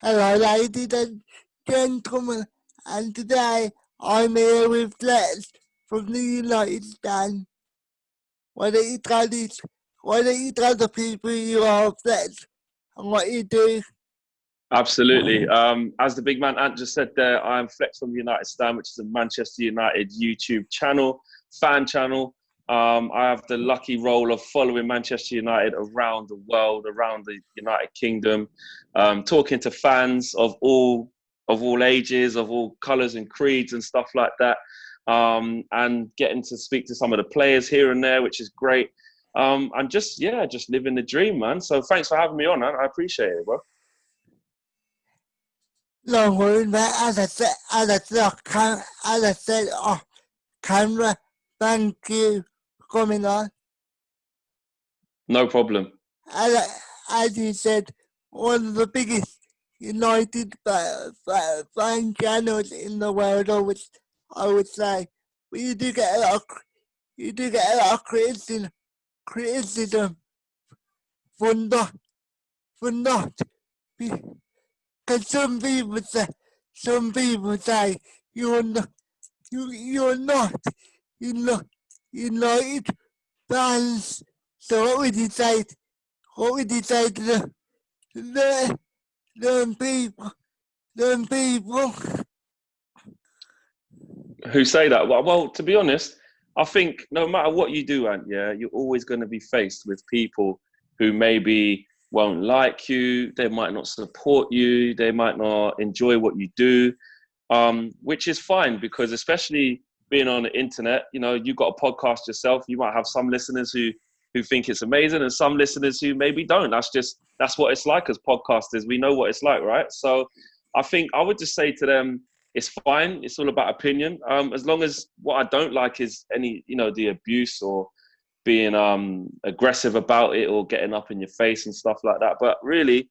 Hello, ladies and gentlemen, and today I'm here with Lex from the United States. Why don't you tell this? Why don't you tell the people you are, Lex, and what you do? Absolutely. As the big man Ant just said there, I'm Flex from the United Stand, which is a Manchester United YouTube channel, fan channel. I have the lucky role of following Manchester United around the world, around the United Kingdom, talking to fans of all ages, of all colours and creeds and stuff like that, and getting to speak to some of the players here and there, which is great. And just living the dream, man. So thanks for having me on, man. I appreciate it, bro. No worries, mate. As I said, camera, thank you for coming on. No problem. As you said, one of the biggest United fan channels in the world, I would say. But you do get a lot of criticism for not because some people say you're not you're not you United fans. So what would you say to the them people them people? Who say that? Well, to be honest, I think no matter what you do, Ant, yeah, you're always going to be faced with people who maybe won't like you, they might not support you, they might not enjoy what you do, which is fine because especially being on the internet, you've got a podcast yourself, you might have some listeners who think it's amazing and some listeners who maybe don't. That's what it's like as podcasters. We know what it's like, right? So I think I would just say to them, it's fine. It's all about opinion. As long as what I don't like is any, the abuse or being aggressive about it or getting up in your face and stuff like that. But really,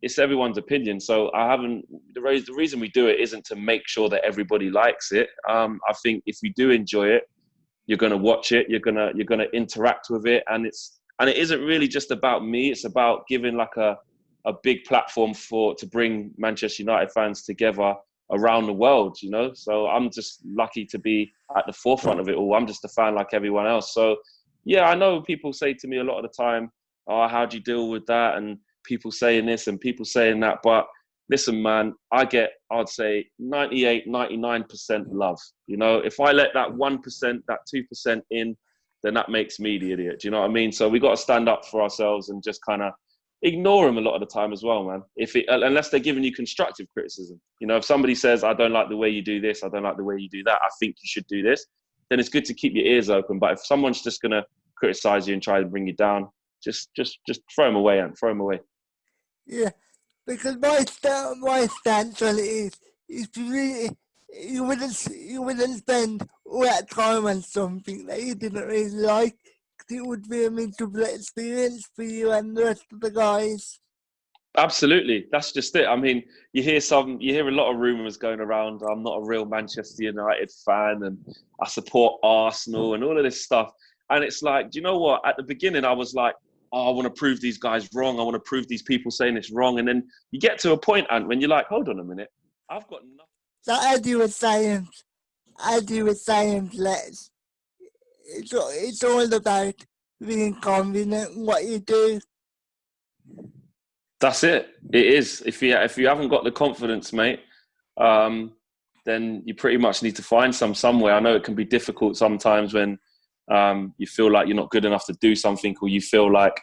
it's everyone's opinion. So I haven't. The reason we do it isn't to make sure that everybody likes it. I think if you do enjoy it, you're gonna watch it. You're gonna interact with it, and it isn't really just about me. It's about giving like a big platform to bring Manchester United fans together around the world, So I'm just lucky to be at the forefront of it all. I'm just a fan like everyone else. So yeah, I know people say to me a lot of the time, "Oh, how do you deal with that?" And people saying this and people saying that. But listen, man, I'd say 98, 99% love. If I let that 1%, that 2% in, then that makes me the idiot. Do you know what I mean? So we got to stand up for ourselves and just kind of ignore them a lot of the time as well, man. Unless they're giving you constructive criticism. If somebody says, "I don't like the way you do this, I don't like the way you do that, I think you should do this," then it's good to keep your ears open. But if someone's just gonna criticize you and try to bring you down, just throw them away and throw them away. Yeah, because my stance on it is really you wouldn't spend all that time on something that you didn't really like. 'Cause it would be a miserable experience for you and the rest of the guys. Absolutely, that's just it. I mean, you hear a lot of rumours going around. I'm not a real Manchester United fan, and I support Arsenal, and all of this stuff. And it's like, do you know what? At the beginning, I was like, "Oh, I want to prove these guys wrong. I want to prove these people saying it's wrong." And then you get to a point, Ant, when you're like, "Hold on a minute, I've got nothing." So as you were saying, Les, it's all about being confident in what you do. That's it. It is. If you haven't got the confidence, mate, then you pretty much need to find somewhere. I know it can be difficult sometimes when you feel like you're not good enough to do something, or you feel like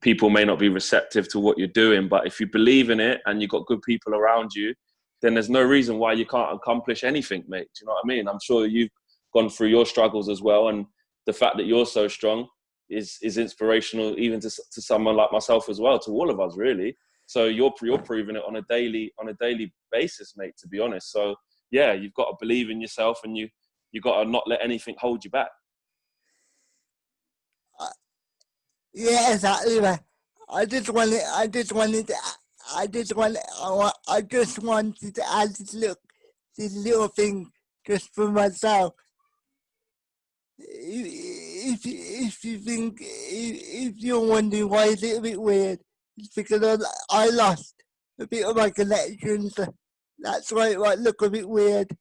people may not be receptive to what you're doing. But if you believe in it and you've got good people around you, then there's no reason why you can't accomplish anything, mate. Do you know what I mean? I'm sure you've gone through your struggles as well, and the fact that you're so strong is inspirational even to someone like myself as well, to all of us really. So you're proving it on a daily basis, mate, to be honest. So yeah, you've got to believe in yourself, and you got to not let anything hold you back. Uh, yeah, exactly. Man. I just wanted, I just wanted, to, I just wanted to add this little thing just for myself. If you're wondering why it's a little bit weird, it's because I lost a bit of my connections. That's why it might look a bit weird.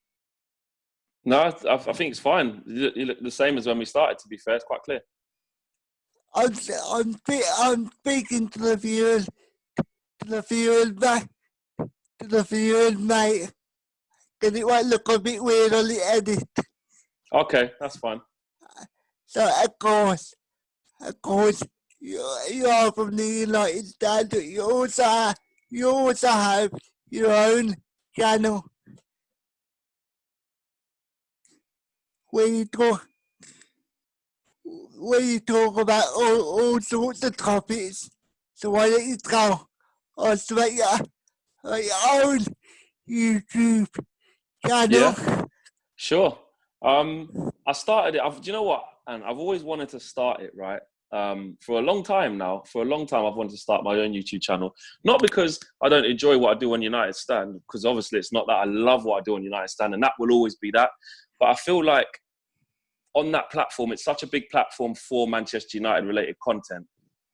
No, I think it's fine. You look the same as when we started. To be fair, it's quite clear. I'm speaking to the viewers, back, to the viewers, mate. Because it might look a bit weird on the edit. Okay, that's fine. So of course, you are from the United States. You also have your own channel where you talk about all sorts of topics. So why don't you tell us about your own YouTube channel? Yeah, sure. I started it. Do you know what? And I've always wanted to start it, right? For a long time now. For a long time, I've wanted to start my own YouTube channel. Not because I don't enjoy what I do on United Stand, because obviously it's not that. I love what I do on United Stand, and that will always be that. But I feel like on that platform, it's such a big platform for Manchester United related content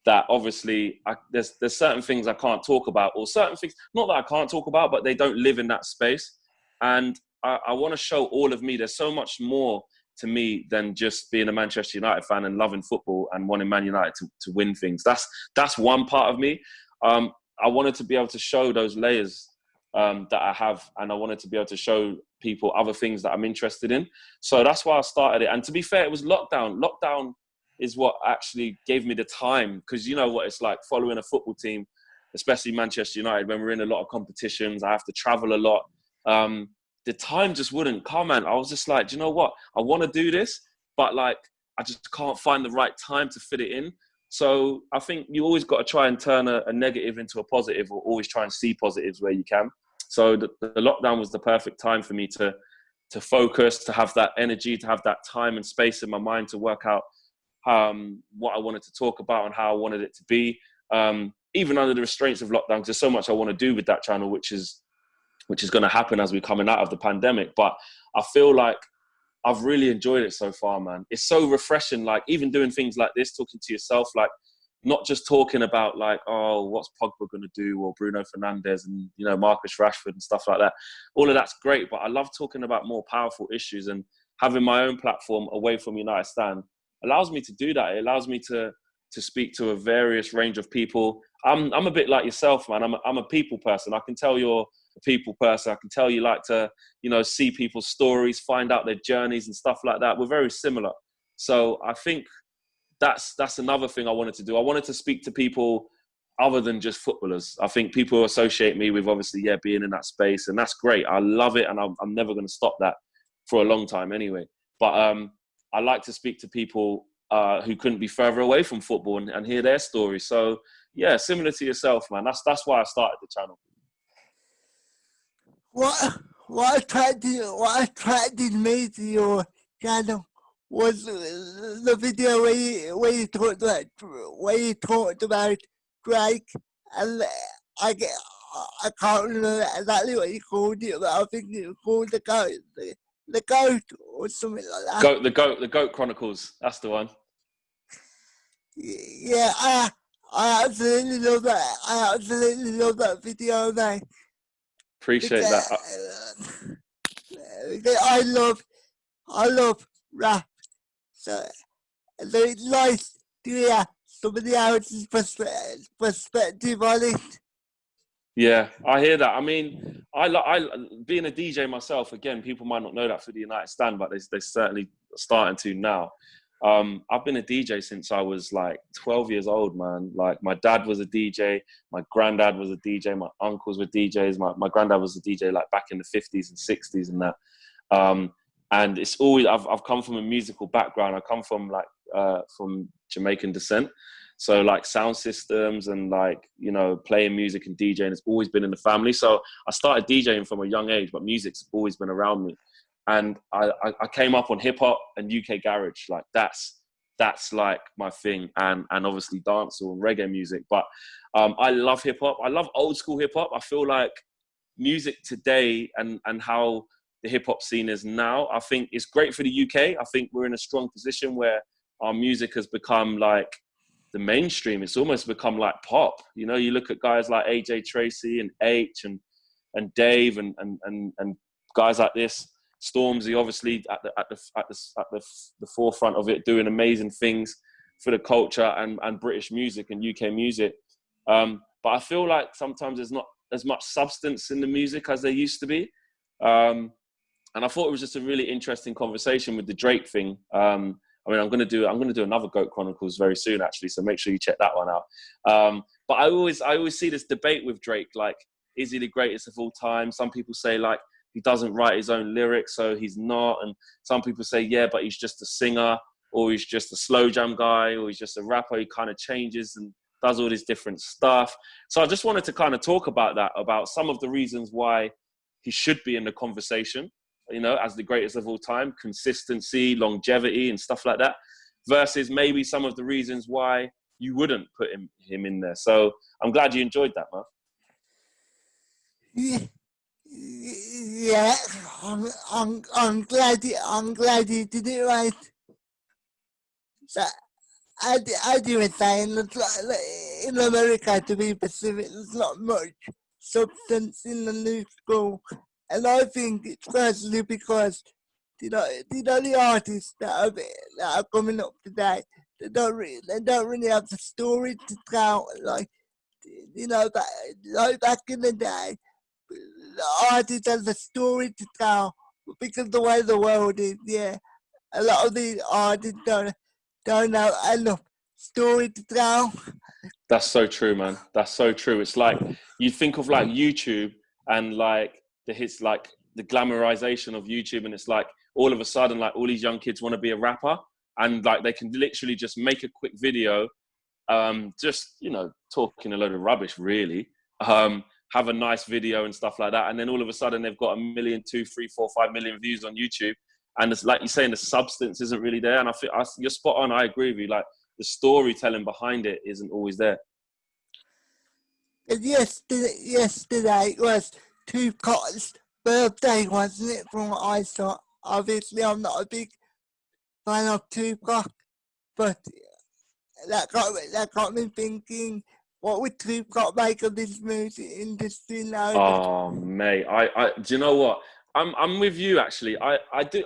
that obviously there's certain things I can't talk about, or certain things, not that I can't talk about, but they don't live in that space. And I want to show all of me. There's so much more to me than just being a Manchester United fan and loving football and wanting Man United to win things. That's one part of me. I wanted to be able to show those layers that I have, and I wanted to be able to show people other things that I'm interested in. So that's why I started it. And to be fair, it was lockdown. Lockdown is what actually gave me the time, because you know what it's like following a football team, especially Manchester United, when we're in a lot of competitions. I have to travel a lot. The time just wouldn't come, and I was just like, do you know what? I want to do this, but like I just can't find the right time to fit it in. So I think you always got to try and turn a negative into a positive, or always try and see positives where you can. So the lockdown was the perfect time for me to focus, to have that energy, to have that time and space in my mind to work out what I wanted to talk about and how I wanted it to be. Even under the restraints of lockdown, because there's so much I want to do with that channel, which is going to happen as we're coming out of the pandemic. But I feel like I've really enjoyed it so far, man. It's so refreshing, like even doing things like this, talking to yourself, like not just talking about like, oh, what's Pogba going to do, or Bruno Fernandes and, you know, Marcus Rashford and stuff like that. All of that's great, but I love talking about more powerful issues, and having my own platform away from United Stand allows me to do that. It allows me to speak to a various range of people. I'm a bit like yourself, man. I'm a people person. I can tell you're a people person. I can tell you like to, you know, see people's stories, find out their journeys and stuff like that. We're very similar. So I think that's another thing I wanted to do. I wanted to speak to people other than just footballers. I think people associate me with obviously, being in that space, and that's great. I love it, and I'm never going to stop that for a long time anyway. But I like to speak to people who couldn't be further away from football and hear their stories. So yeah, similar to yourself, man. That's why I started the channel. What attracted me to your channel was the video where you talked about Drake, and I can't remember exactly what you called it, but I think it was called the goat or something like that. The Goat Chronicles. That's the one. Yeah, I absolutely love that. I absolutely love that video, mate. Appreciate that. I love rap. So it's nice to hear somebody else's perspective on it. Yeah, I hear that. I mean, I being a DJ myself. Again, people might not know that for the United Stand, but they're certainly starting to now. I've been a DJ since I was like 12 years old, man. Like my dad was a DJ, my granddad was a DJ, my uncles were DJs. My granddad was a DJ like back in the 50s and 60s and that. And it's always I've come from a musical background. I come from from Jamaican descent. So like sound systems and like, you know, playing music and DJing has always been in the family. So I started DJing from a young age, but music's always been around me. And I came up on hip hop and UK garage. Like that's like my thing. And obviously dancehall and reggae music. But I love hip hop. I love old school hip hop. I feel like music today and how the hip hop scene is now, I think it's great for the UK. I think we're in a strong position where our music has become like the mainstream. It's almost become like pop. You know, you look at guys like AJ Tracy and H and Dave and guys like this. Stormzy, obviously at the forefront of it, doing amazing things for the culture and British music and UK music. But I feel like sometimes there's not as much substance in the music as there used to be. And I thought it was just a really interesting conversation with the Drake thing. I mean, I'm gonna do another Goat Chronicles very soon, actually. So make sure you check that one out. But I always see this debate with Drake, like, is he the greatest of all time? Some people say like he doesn't write his own lyrics, so he's not. And some people say, yeah, but he's just a singer, or he's just a slow jam guy, or he's just a rapper. He kind of changes and does all this different stuff. So I just wanted to kind of talk about that, about some of the reasons why he should be in the conversation, you know, as the greatest of all time, consistency, longevity and stuff like that, versus maybe some of the reasons why you wouldn't put him in there. So I'm glad you enjoyed that, man. Yeah, I'm glad you did it right. So I do it saying that in America, to be specific, there's not much substance in the new school, and I think it's firstly because the artists that are coming up today, they don't really have the story to tell, like, like back in the day, the artist has a story to tell, because the way the world is, yeah, a lot of these artists don't have enough story to tell. That's so true, man. That's so true. It's like you think of like YouTube and like the hits, like the glamorization of YouTube, and it's like all of a sudden, like all these young kids want to be a rapper, and like they can literally just make a quick video, just, you know, talking a load of rubbish, really. Have a nice video and stuff like that, and then all of a sudden they've got 1 million, 2, 3, 4, 5 million views on YouTube, and it's like you're saying, the substance isn't really there. And I feel you're spot on. I agree with you. Like the storytelling behind it isn't always there. And yesterday was Tupac's birthday, wasn't it? From what I saw. Obviously, I'm not a big fan of Tupac, but that got me thinking, what would Tupac make of this music industry now? Oh, mate, I do you know what? I'm with you, actually. I don't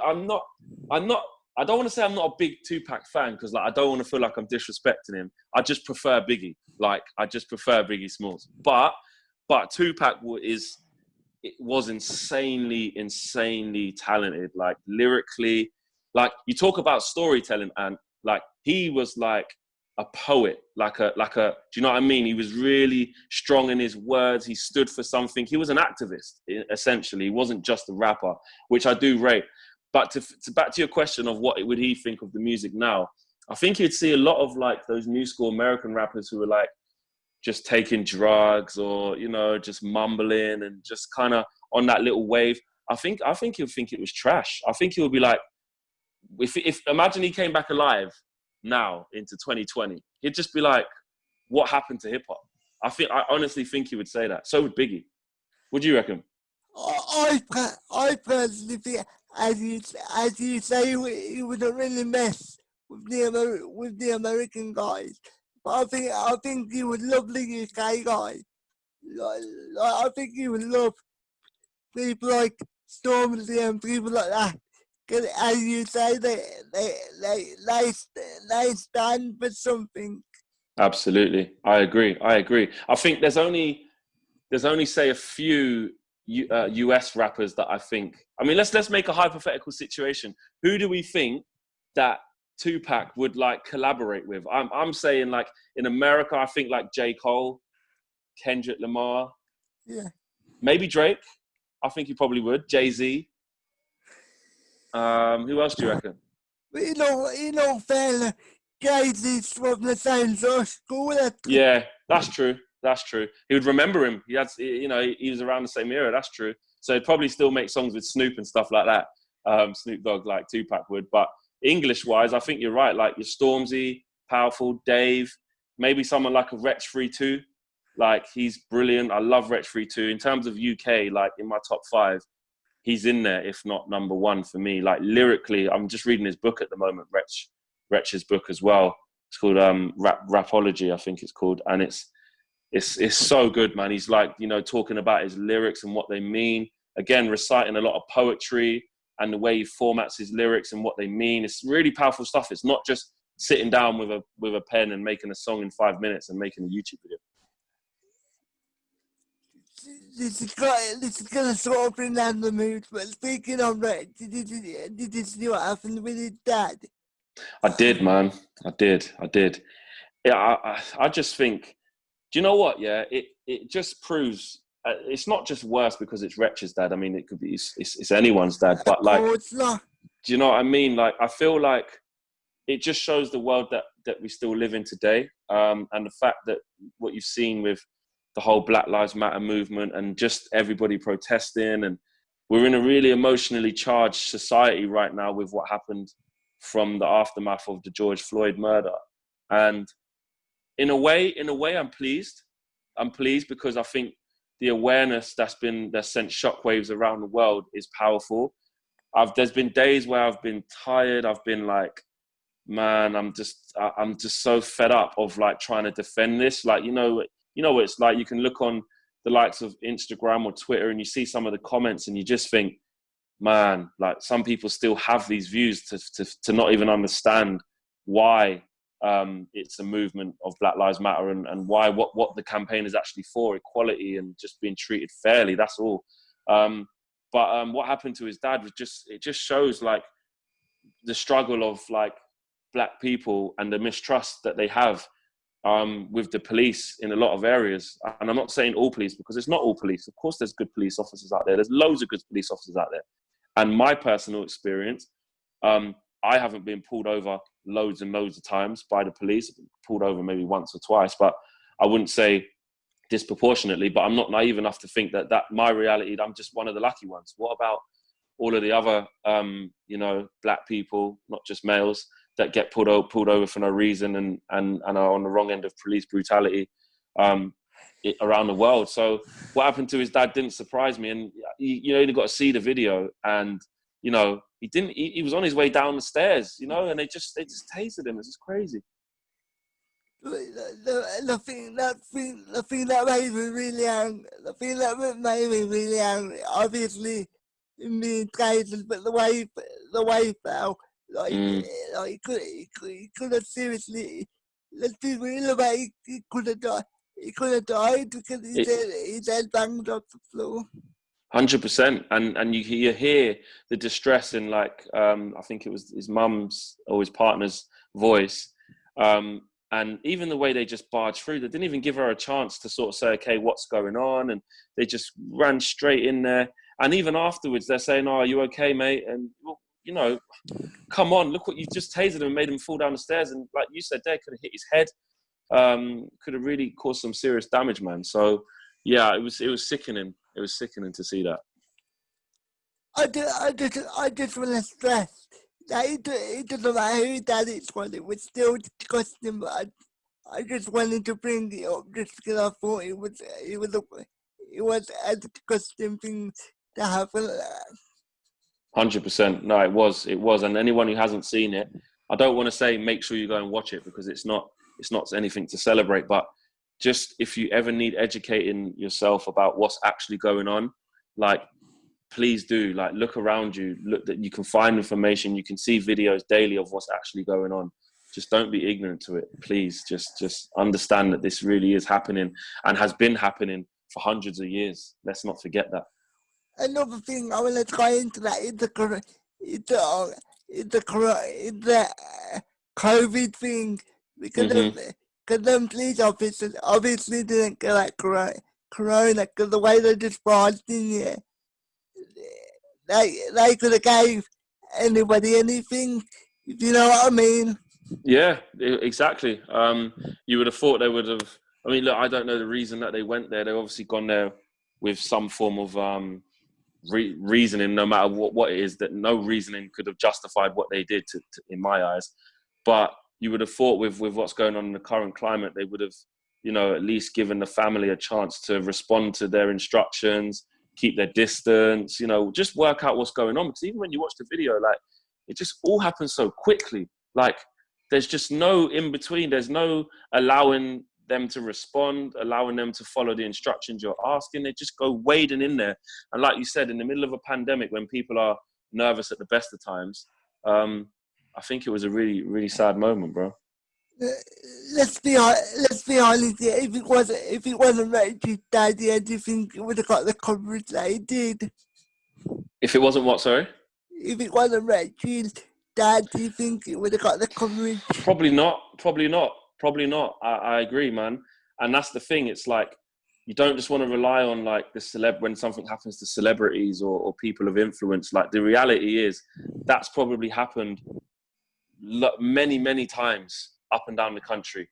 want to say I'm not a big Tupac fan, because like I don't want to feel like I'm disrespecting him. I just prefer Biggie. Like I just prefer Biggie Smalls. But Tupac was insanely talented. Like lyrically, like you talk about storytelling, and like he was like a poet, like a do you know what I mean? He was really strong in his words. He stood for something. He was an activist, essentially. He wasn't just a rapper, which I do rate. But to back to your question of what would he think of the music now, I think he'd see a lot of like those new school American rappers who were like just taking drugs, or, you know, just mumbling and just kind of on that little wave. I think he'll think it was trash. I think he'll be like, if imagine he came back alive now into 2020, he'd just be like, what happened to hip hop? I honestly think he would say that. So would Biggie. What do you reckon? I personally think, as you say, he wouldn't really mess with the American guys, but I think he would love the UK guys. I think he would love people like Stormzy and people like that. Because as you say, they stand for something. Absolutely, I agree. I think there's only say a few US rappers that I think. I mean, let's make a hypothetical situation. Who do we think that Tupac would like collaborate with? I'm saying like in America, I think like J. Cole, Kendrick Lamar, Yeah. maybe Drake. I think he probably would. Jay-Z. Who else do you reckon? But fair, Jay-Z's from the same sort of school. Yeah, that's true. He would remember him. He was around the same era. That's true. So he'd probably still make songs with Snoop and stuff like that. Snoop Dogg, like Tupac would. But English-wise, I think you're right. Like your Stormzy, Powerful, Dave, maybe someone like a Wretch 3-2. Like he's brilliant. I love Wretch 3-2. In terms of UK, like in my top 5, he's in there, if not number 1 for me. Like lyrically, I'm just reading his book at the moment, Wretch's book as well. It's called Rapology, I think it's called, and it's so good, man. He's like, you know, talking about his lyrics and what they mean. Again, reciting a lot of poetry and the way he formats his lyrics and what they mean. It's really powerful stuff. It's not just sitting down with a pen and making a song in 5 minutes and making a YouTube video. This is gonna sort of bring down the mood. But speaking of that, did you see what happened with his dad? I did, man. I did. Yeah, I just think, do you know what? Yeah, it just proves it's not just worse because it's Wretch's dad. I mean, it could be it's anyone's dad, but like, do you know what I mean? Like, I feel like it just shows the world that we still live in today, and the fact that what you've seen with the whole Black Lives Matter movement and just everybody protesting, and we're in a really emotionally charged society right now with what happened from the aftermath of the George Floyd murder. And in a way, I'm pleased. I'm pleased because I think the awareness that's sent shockwaves around the world is powerful. There's been days where I've been tired. I've been like, man, I'm just so fed up of like trying to defend this. Like, you know what it's like. You can look on the likes of Instagram or Twitter and you see some of the comments and you just think, man, like some people still have these views to not even understand why it's a movement of Black Lives Matter and why what the campaign is actually for, equality and just being treated fairly. That's all. But what happened to his dad was it just shows like the struggle of like Black people and the mistrust that they have with the police in a lot of areas. And I'm not saying all police because it's not all police. Of course, there's good police officers out there. There's loads of good police officers out there. And my personal experience, I haven't been pulled over loads and loads of times by the police. I've been pulled over maybe once or twice, but I wouldn't say disproportionately. But I'm not naive enough to think that my reality, I'm just one of the lucky ones. What about all of the other, Black people, not just males, that get pulled over for no reason and are on the wrong end of police brutality around the world? So what happened to his dad didn't surprise me. And you only got to see the video, and he was on his way down the stairs, and they just tasered him. It's just crazy. The thing that made me really angry, obviously being tasered, but the way he fell, he could have seriously, let's be real about it, he could have died. He could have died because his head banged off the floor. 100%, and you hear the distress in I think it was his mum's or his partner's voice, and even the way they just barged through. They didn't even give her a chance to sort of say, okay, what's going on, and they just ran straight in there. And even afterwards, they're saying, "Oh, are you okay, mate?" And come on, look what you just tasered him and made him fall down the stairs. And like you said, there could have hit his head, could have really caused some serious damage, man. So yeah, it was sickening. It was sickening to see that. I just want to stress that it doesn't matter who dad it was still disgusting. But I just wanted to bring it up just because I thought it was a disgusting thing to happen. 100%. No, it was. And anyone who hasn't seen it, I don't want to say make sure you go and watch it because it's not anything to celebrate. But just if you ever need educating yourself about what's actually going on, like, please do. Like, look around you. Look, that you can find information. You can see videos daily of what's actually going on. Just don't be ignorant to it. Please, just understand that this really is happening and has been happening for hundreds of years. Let's not forget that. Another thing I want to try into that is the COVID thing, because them police officers obviously didn't get like corona because the way they just barged in here, they could have gave anybody anything. You know what I mean? Yeah, exactly. You would have thought they would have. I mean, look, I don't know the reason that they went there. They've obviously gone there with some form of reasoning, no matter what it is. That no reasoning could have justified what they did, in my eyes. But you would have thought with what's going on in the current climate, they would have, at least given the family a chance to respond to their instructions, keep their distance, just work out what's going on. Because even when you watch the video, like, it just all happens so quickly. Like, there's just no in between. There's no allowing them to respond, allowing them to follow the instructions you're asking. They just go wading in there. And like you said, in the middle of a pandemic, when people are nervous at the best of times, I think it was a really, really sad moment, bro. Let's be honest here. If it wasn't Rich's dad, do you think it would have got the coverage that it did? If it wasn't what, sorry? If it wasn't Rich's dad, do you think it would have got the coverage? Probably not. I agree, man. And that's the thing. It's like, you don't just want to rely on like when something happens to celebrities or people of influence. Like, the reality is that's probably happened many, many times up and down the country,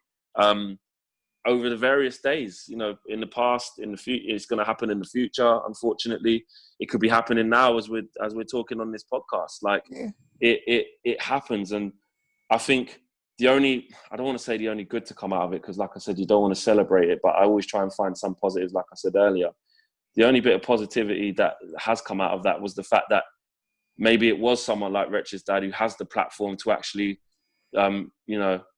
over the various days, you know, in the past, in the future. It's going to happen in the future. Unfortunately, it could be happening now as we're talking on this podcast. Like, it happens. And I think I don't want to say the only good to come out of it, because like I said, you don't want to celebrate it, but I always try and find some positives. Like I said earlier, the only bit of positivity that has come out of that was the fact that maybe it was someone like Rich's dad who has the platform to actually,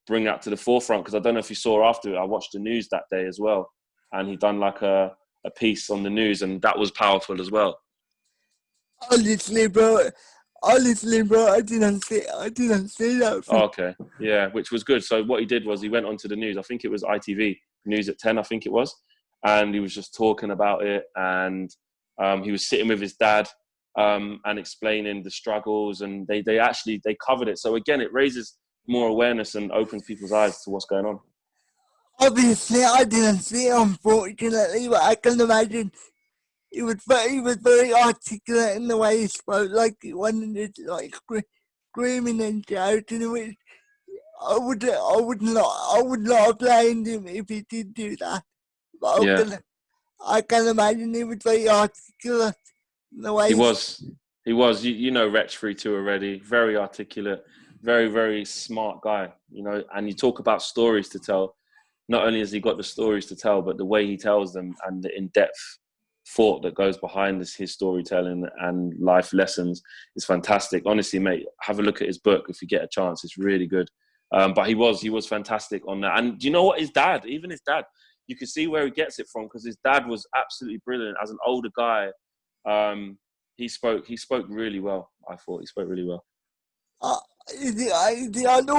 bring that to the forefront. Because I don't know if you saw after it, I watched the news that day as well, and he done like a piece on the news, and that was powerful as well. Honestly, bro, I didn't see that. Oh, okay, yeah, which was good. So what he did was he went onto the news. I think it was ITV News at 10. I think it was, and he was just talking about it, and he was sitting with his dad and explaining the struggles, and they covered it. So again, it raises more awareness and opens people's eyes to what's going on. Obviously, I didn't see it, unfortunately, but I can imagine he was very articulate in the way he spoke, like he wanted to like screaming and shouting, which I would not have blamed him if he did do that. But I can imagine he was very articulate in the way he was. You know Wretch 3-2 already. Very articulate, very, very smart guy. You know, and you talk about stories to tell. Not only has he got the stories to tell, but the way he tells them and the in-depth thought that goes behind his storytelling and life lessons is fantastic. Honestly, mate, have a look at his book if you get a chance. It's really good. But he was fantastic on that. And do you know what? Even his dad, you can see where he gets it from, because his dad was absolutely brilliant. As an older guy, he spoke really well. I thought he spoke really well. Is it on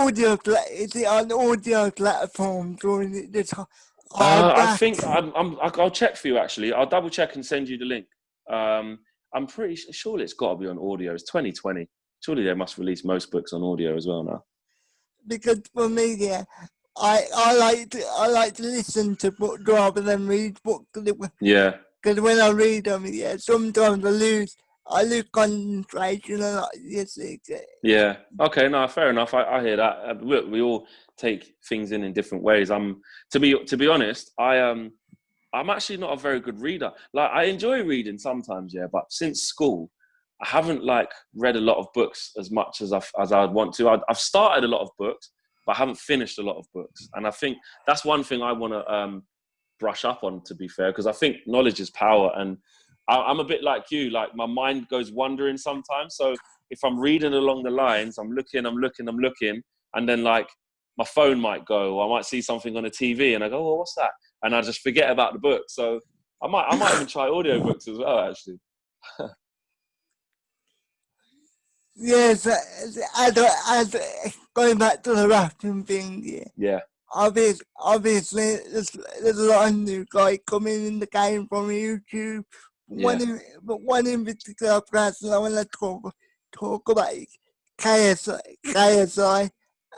audio platform during the time? I think I'll check for you, actually. I'll double check and send you the link. I'm pretty sure it's got to be on audio. It's 2020. Surely they must release most books on audio as well now. Because for me, yeah, I like to listen to books rather than read books. Yeah. Because when I read them, yeah, sometimes I lose concentration a lot. Yes, yeah. Okay. No, fair enough. I hear that. We all take things in different ways. To be honest, I'm actually not a very good reader. Like, I enjoy reading sometimes, yeah, but since school, I haven't like read a lot of books as much as I'd want to. I've started a lot of books, but I haven't finished a lot of books. And I think that's one thing I want to brush up on, to be fair, because I think knowledge is power. And I'm a bit like you, like my mind goes wandering sometimes. So if I'm reading along the lines, I'm looking, and then like my phone might go, or I might see something on a TV and I go, oh, what's that? And I just forget about the book. So I might even try audiobooks as well, actually. Yes, as going back to the rapping thing, yeah. Obviously, there's a lot of new guys coming in the game from YouTube. One in particular person I want to talk about KSI.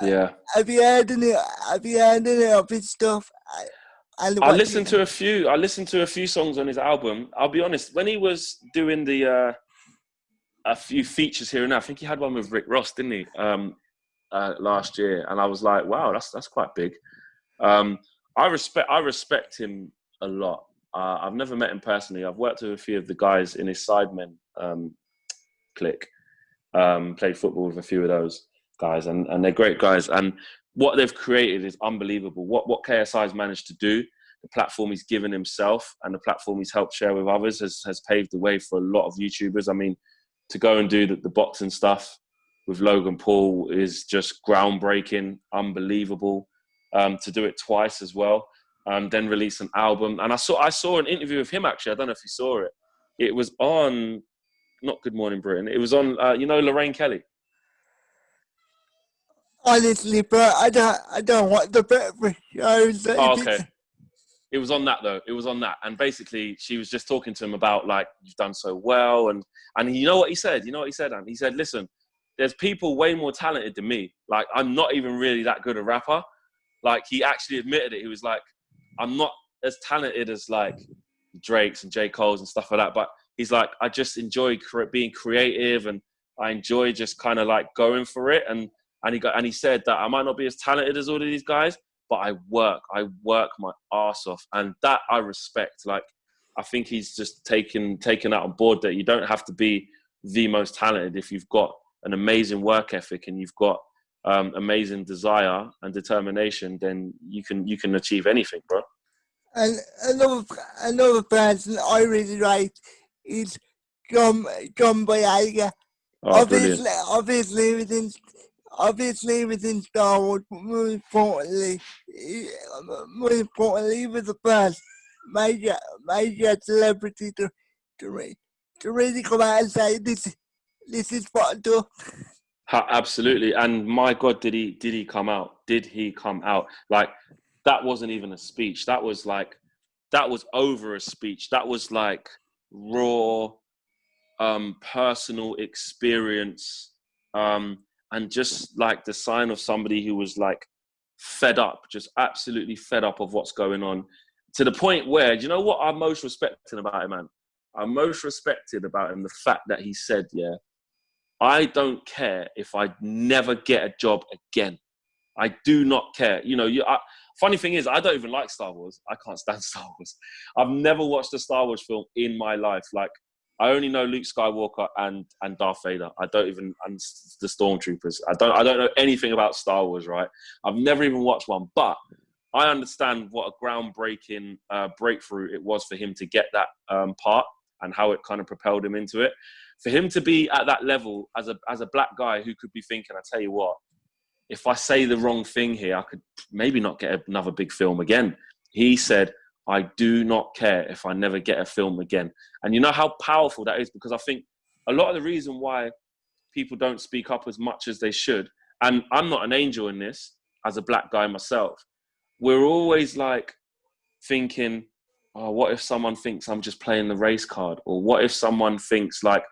Yeah. Have you heard any of his stuff? I listened to a few songs on his album. I'll be honest, when he was doing a few features here and there, I think he had one with Rick Ross, didn't he? Last year, and I was like, wow, that's quite big. I respect him a lot. I've never met him personally. I've worked with a few of the guys in his Sidemen clique. Played football with a few of those guys, and they're great guys. And what they've created is unbelievable. What KSI has managed to do, the platform he's given himself, and the platform he's helped share with others has paved the way for a lot of YouTubers. I mean, to go and do the boxing stuff, with Logan Paul is just groundbreaking, unbelievable. To do it twice as well, then release an album. And I saw an interview of him, actually. I don't know if you saw it. It was on, not Good Morning Britain. It was on, Lorraine Kelly. Honestly, bro, I don't want the breakfast shows. Oh, okay. It was on that though. It was on that, and basically she was just talking to him about like, you've done so well, and you know what he said? You know what he said? And he said, listen, there's people way more talented than me. Like, I'm not even really that good a rapper. Like, he actually admitted it. He was like, I'm not as talented as like Drake's and J. Cole's and stuff like that. But he's like, I just enjoy being creative, and I enjoy just kind of like going for it. And he said that I might not be as talented as all of these guys, but I work my ass off, and that I respect. Like, I think he's just taken that on board, that you don't have to be the most talented if you've got an amazing work ethic and you've got amazing desire and determination, then you can achieve anything, bro. And another person I really like is John Boyega. Oh, Obviously within Star Wars, but more importantly, he was the first major celebrity to really come out and say this is what I do. Absolutely. And my God, did he come out? Did he come out? Like, that wasn't even a speech. That was over a speech. That was like raw, personal experience, and just like the sign of somebody who was like fed up, just absolutely fed up of what's going on, to the point where, do you know what I'm most respecting about him, man? I'm most respected about him the fact that he said, yeah, I don't care if I never get a job again. I do not care. Funny thing is, I don't even like Star Wars. I can't stand Star Wars. I've never watched a Star Wars film in my life. Like, I only know Luke Skywalker and Darth Vader. I don't even, and the Stormtroopers. I don't know anything about Star Wars, right? I've never even watched one, but I understand what a groundbreaking breakthrough it was for him to get that part, and how it kind of propelled him into it. For him to be at that level as a black guy who could be thinking, I tell you what, if I say the wrong thing here, I could maybe not get another big film again. He said, I do not care if I never get a film again. And you know how powerful that is? Because I think a lot of the reason why people don't speak up as much as they should, and I'm not an angel in this as a black guy myself, we're always like thinking, oh, what if someone thinks I'm just playing the race card? Or what if someone thinks like,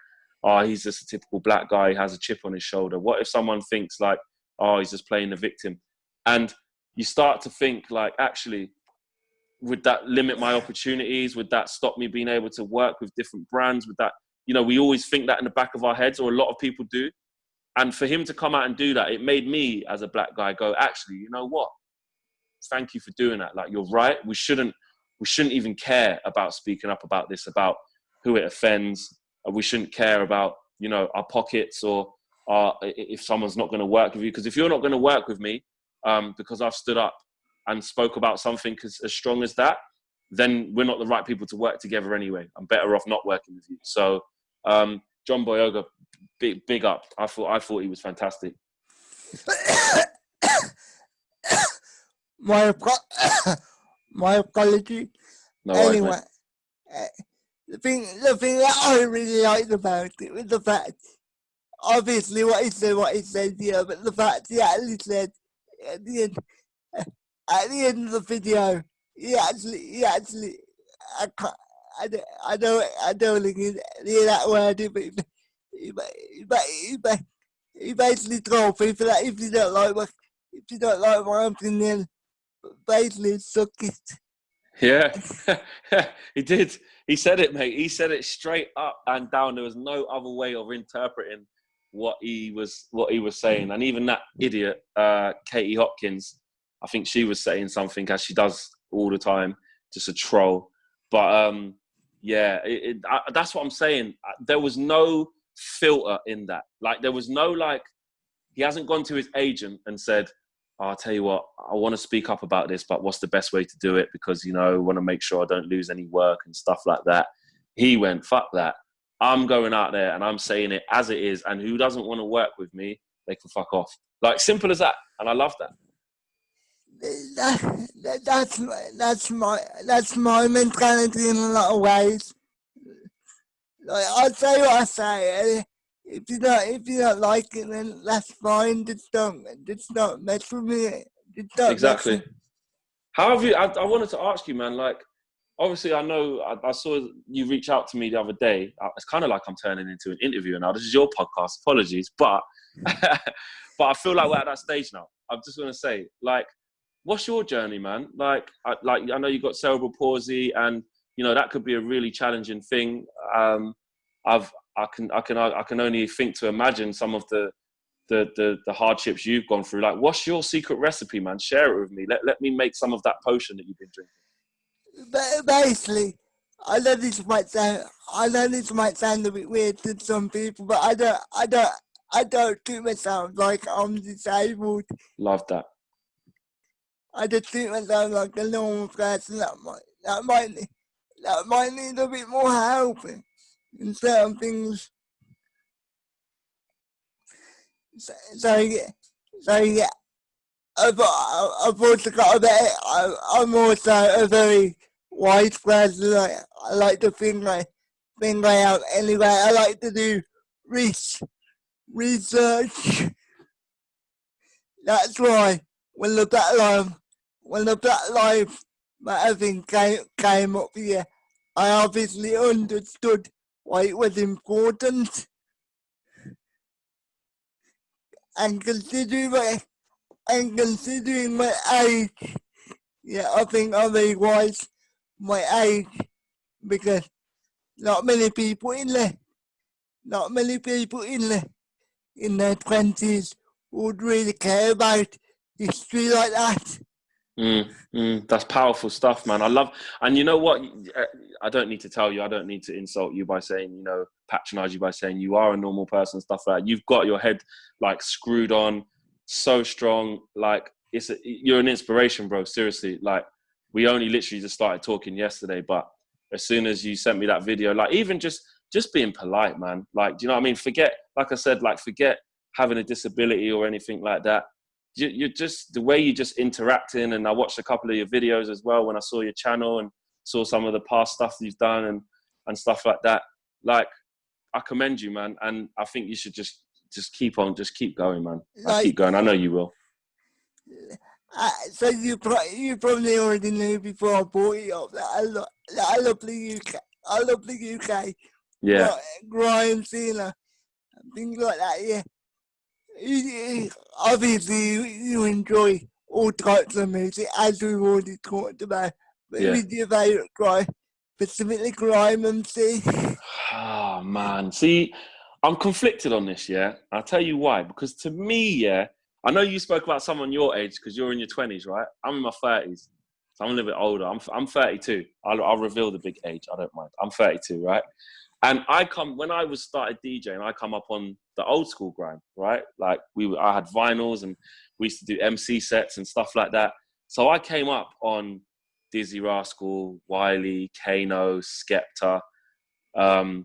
oh, he's just a typical black guy, he has a chip on his shoulder? What if someone thinks like, oh, he's just playing the victim? And you start to think like, actually, would that limit my opportunities? Would that stop me being able to work with different brands? Would that, we always think that in the back of our heads, or a lot of people do. And for him to come out and do that, it made me as a black guy go, actually, you know what? Thank you for doing that. Like, you're right. We shouldn't even care about speaking up about this, about who it offends. We shouldn't care about, our pockets, or if someone's not going to work with you. Because if you're not going to work with me, because I've stood up and spoke about something as strong as that, then we're not the right people to work together anyway. I'm better off not working with you. So, John Boyega, big up. I thought he was fantastic. My apology. No Anyway, worries, the thing that I really liked about it was the fact, obviously what he said here, but the fact he actually said at the end of the video, he actually, I don't think he's that word, but he basically told people that if you don't like my opinion, basically suck it. Yeah, he did. He said it, mate. He said it straight up and down. There was no other way of interpreting what he was saying. And even that idiot, Katie Hopkins, I think she was saying something, as she does all the time, just a troll. But that's what I'm saying. There was no filter in that. Like, there was no like, he hasn't gone to his agent and said, oh, I'll tell you what, I want to speak up about this, but what's the best way to do it? Because, I want to make sure I don't lose any work and stuff like that. He went, fuck that. I'm going out there and I'm saying it as it is. And who doesn't want to work with me, they can fuck off. Like, simple as that. And I love that. That's my mentality in a lot of ways. Like, I say what I say. If you don't like it, then that's fine. Just don't mess with me. Just don't mess Exactly. with. How have you? I wanted to ask you, man. Like, obviously, I know I saw you reach out to me the other day. It's kind of like I'm turning into an interviewer now. This is your podcast. Apologies, but but I feel like we're at that stage now. I'm just gonna say, like, what's your journey, man? Like I know you got cerebral palsy, and you know that could be a really challenging thing. I can only think to imagine some of the hardships you've gone through. Like, what's your secret recipe, man? Share it with me. Let me make some of that potion that you've been drinking. But basically, I know this might sound a bit weird to some people, but I don't treat myself like I'm disabled. Love that. I just treat myself like a normal person that might need a bit more help in certain things. So yeah. I've also got a bit. I'm also a very wise person. I like to think out anyway. I like to do research. That's why when the Black Lives Matter thing came up here, I obviously understood why it was important. And considering my age, yeah, I think I realised my age because not many people in their 20s would really care about history like that. That's powerful stuff, man. I love, and you know what? I don't need to tell you. I don't need to insult you by saying, you know, patronize you by saying you are a normal person, stuff like that. You've got your head like screwed on, so strong. Like you're an inspiration, bro. Seriously. Like, we only literally just started talking yesterday, but as soon as you sent me that video, like, even just being polite, man. Like, do you know what I mean? Forget, like I said, like, forget having a disability or anything like that. You're just, the way you just interacting, and I watched a couple of your videos as well when I saw your channel and saw some of the past stuff you've done and stuff like that. Like, I commend you, man, and I think you should just keep going, man. Keep going. I know you will. So you probably already knew before I brought it up that I love the UK. I love the UK. Yeah. Grime scene and things like that. Yeah. Obviously, you enjoy all types of music, as we've already talked about. But who's your favourite grime? Specifically grime MC? Oh, man. See, I'm conflicted on this, yeah? I'll tell you why. Because to me, yeah, I know you spoke about someone your age because you're in your 20s, right? I'm in my 30s. So I'm a little bit older. I'm 32. I'll reveal the big age. I don't mind. I'm 32, right? And when I was started DJing, I come up on the old school grime, right? Like, I had vinyls and we used to do MC sets and stuff like that. So I came up on Dizzy Rascal, Wiley, Kano, Skepta, to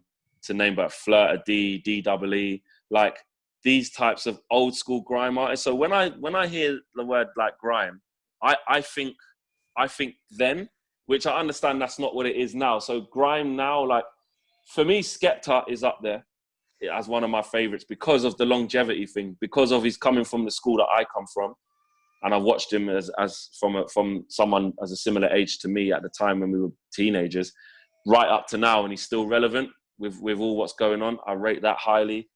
name but Flirta D, DEE, like these types of old school grime artists. So when I hear the word like grime, I think then, which I understand that's not what it is now. So grime now, like, for me, Skepta is up there as one of my favorites because of the longevity thing, because of he's coming from the school that I come from. And I watched him as from someone as a similar age to me at the time when we were teenagers, right up to now. And he's still relevant with all what's going on. I rate that highly.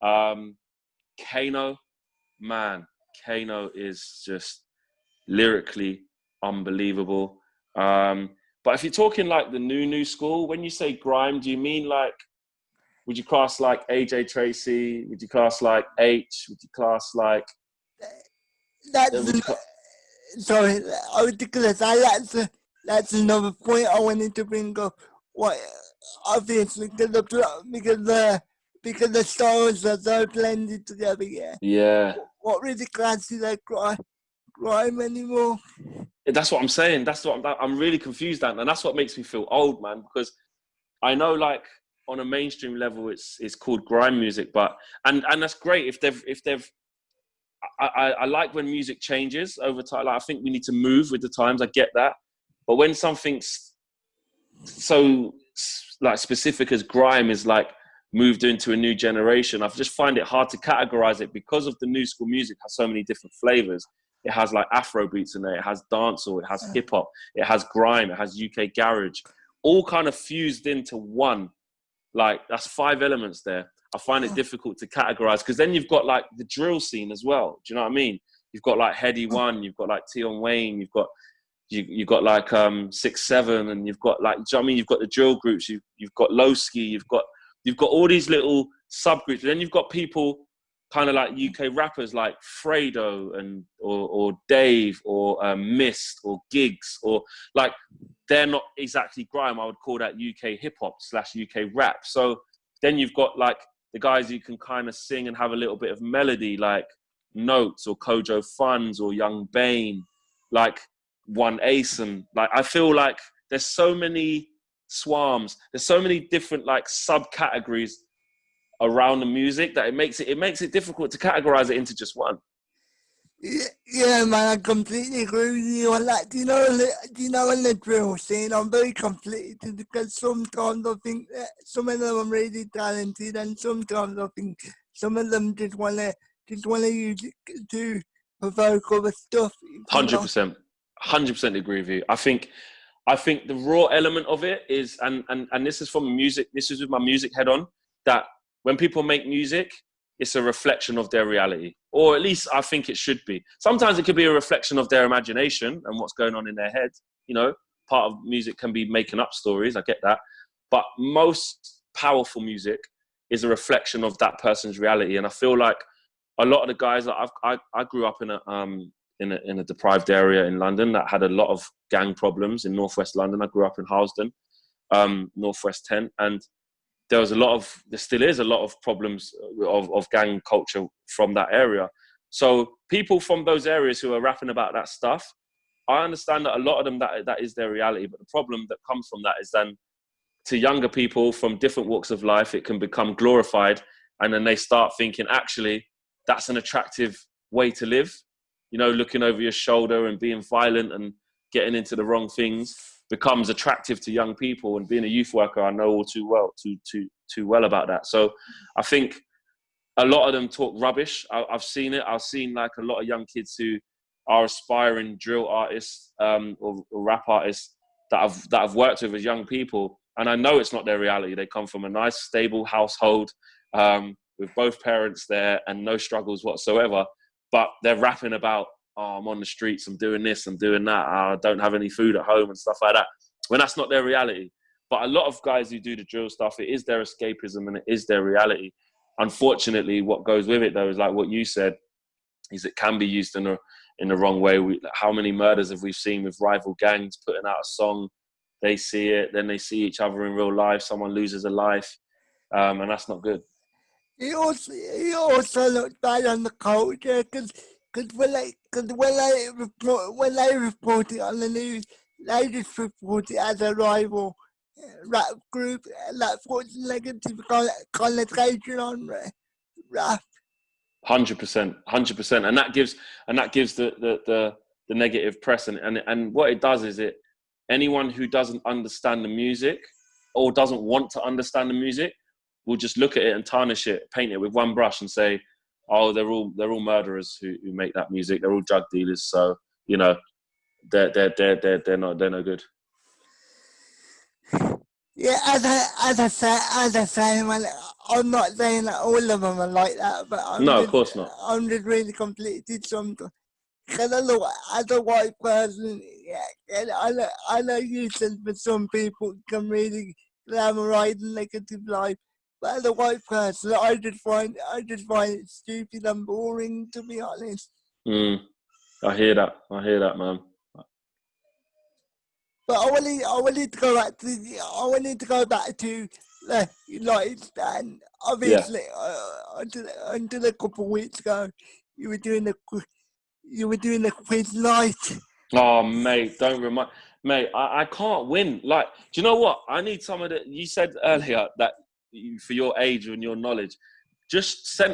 Kano, man, Kano is just lyrically unbelievable. But if you're talking like the new school, when you say grime, do you mean like, would you class like AJ Tracy? Would you class like H? Would you class like... Sorry, that's another point I wanted to bring up. What, obviously, because the styles are so blended together, yeah. Yeah. What really classes like grime anymore? That's what I'm saying. That's what I'm really confused at, and that's what makes me feel old, man. Because I know, like, on a mainstream level, it's called grime music, but and that's great if they've. I like when music changes over time. Like, I think we need to move with the times. I get that, but when something's so like specific as grime is like moved into a new generation, I just find it hard to categorize it because of the new school music has so many different flavors. It has like Afro beats in there, it has dancehall, it has hip hop, it has grime, it has UK garage, all kind of fused into one. Like, that's 5 elements there. I find it difficult to categorize because then you've got like the drill scene as well. Do you know what I mean? You've got like Heady One, you've got like Tion Wayne, you've got like 6-7, and you've got like, do you know what I mean? You've got the drill groups, you've got Lowski, you've got all these little subgroups. And then you've got people kind of like UK rappers like Fredo or Dave or Mist or Gigs, or like, they're not exactly grime. I would call that UK hip hop / UK rap. So then you've got like the guys who can kind of sing and have a little bit of melody, like Notes or Kojo Funds or Young Bane, like One Ace. And like, I feel like there's so many swarms, there's so many different like subcategories around the music that it makes it difficult to categorize it into just one. Yeah, man, I completely agree with you on that. Do you know in the drill scene, I'm very conflicted because sometimes I think that some of them are really talented, and sometimes I think some of them just wanna use it to provoke other stuff. 100%, 100% agree with you. I think the raw element of it is, and this is from music. This is with my music head on, that when people make music, it's a reflection of their reality, or at least I think it should be. Sometimes it could be a reflection of their imagination and what's going on in their head. You know, part of music can be making up stories. I get that, but most powerful music is a reflection of that person's reality. And I feel like a lot of the guys that I grew up in a deprived area in London that had a lot of gang problems in Northwest London. I grew up in Harlesden, Northwest 10, and there still is a lot of problems of gang culture from that area. So people from those areas who are rapping about that stuff, I understand that a lot of them, that is their reality. But the problem that comes from that is then, to younger people from different walks of life, it can become glorified. And then they start thinking, actually, that's an attractive way to live. You know, looking over your shoulder and being violent and getting into the wrong things becomes attractive to young people. And being a youth worker, I know all too well about that. So I think a lot of them talk rubbish. I've seen it. I've seen like a lot of young kids who are aspiring drill artists or rap artists that I've worked with as young people, and I know it's not their reality. They come from a nice, stable household with both parents there and no struggles whatsoever. But they're rapping about, oh, I'm on the streets, I'm doing this, I'm doing that, I don't have any food at home and stuff like that, when that's not their reality. But a lot of guys who do the drill stuff, it is their escapism and it is their reality. Unfortunately, what goes with it, though, is like what you said, is it can be used in the wrong way. How many murders have we seen with rival gangs putting out a song, they see it, then they see each other in real life, someone loses a life, and that's not good. It also looks bad on the culture because when they report it on the news, they just report it as a rival rap group, and that puts negative connotation on rap. 100%, 100%, and that gives the negative press, and what it does is anyone who doesn't understand the music or doesn't want to understand the music will just look at it and tarnish it, paint it with one brush, and say, "Oh, they're all murderers who make that music. They're all drug dealers." So you know, they're no good. Yeah, as I say, man, I'm not saying that all of them are like that, but No, of course not. I'm just really conflicted sometimes. Because as a white person, yeah, and I know useless for some people can really glamorize a negative life. But as a white person, I just find it stupid and boring, to be honest. I hear that, man. But I wanted to go back to the United Stand. Obviously, until a couple of weeks ago, you were doing the quiz night. Oh, mate, don't remind. Mate, I can't win. Like, do you know what? I need some of the. You said earlier that for your age and your knowledge,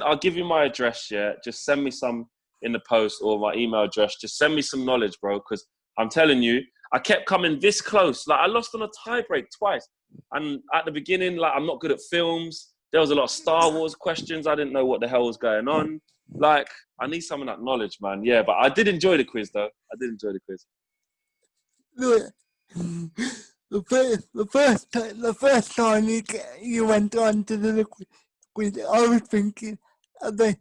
I'll give you my address, yeah? Just send me some in the post or my email address. Just send me some knowledge, bro, because I'm telling you, I kept coming this close. Like, I lost on a tie break twice. And at the beginning, like, I'm not good at films. There was a lot of Star Wars questions. I didn't know what the hell was going on. Like, I need some of that knowledge, man. Yeah, but I did enjoy the quiz, though. I did enjoy the quiz. Look, the first time you went on to the quiz, I was thinking, are they